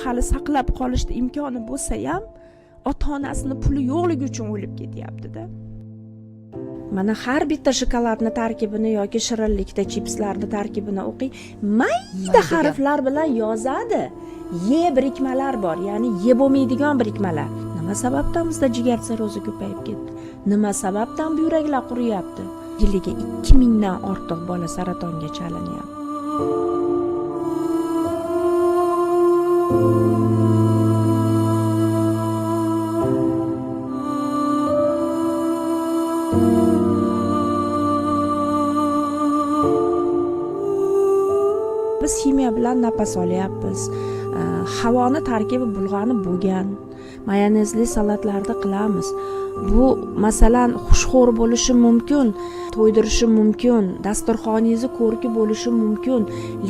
hali saqlab qolishda imkoni bo'lsa ham ota-onasini puli yo'qligi uchun o'lib ketyapti-da. Mana har bitta shokoladni tarkibini yoki shirinlikda chipslarni tarkibini o'qing, mayda harflar bilan yozadi. Ye birikmalar bor, ya'ni ye bo'lmaydigan birikmalar. Nima sababdan bizda jigar sirrozi ko'payib ketdi? Nima sababdan buyraklar quriyapti? Yiliga 2000 dan ortiq bola saratonga chalinyapti. Biz ximiya bilan nafas olyapmiz. Havoni tarkibi bulg'anib bo'lgan. Mayonezli salatlarda qilamiz. Bu masalan xushxo'r bo'lishi mumkin, to'ydirishi mumkin, dasturxoningizni ko'rki bo'lishi mumkin,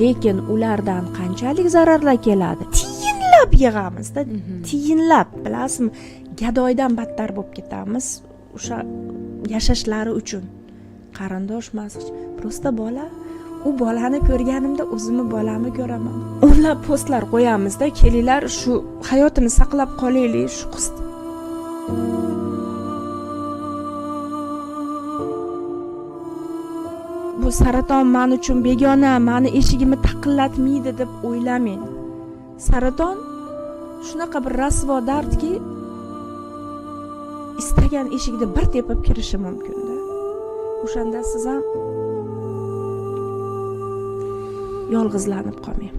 lekin ulardan qanchalik zararlar keladi? Tiyinlab yig'amiz-da, tiyinlab, bilasizmi? Gadoydan battar bo'lib ketamiz o'sha yashashlari uchun. Qarindoshmas, prosta bola. U bolani ko'rganimda o'zimni bolamni ko'raman. O'nlab postlar qo'yamizda, kelinglar shu hayotini saqlab qolaylik, shu qiz. Bu saraton men uchun begona, meni eshigimni taqillatmaydi deb o'ylamang. Saraton shunaqa bir rasvo dardki, istagan eshikda bir tepib kirishi mumkin-da. O'shanda siz ham yolg'izlanib qolmang.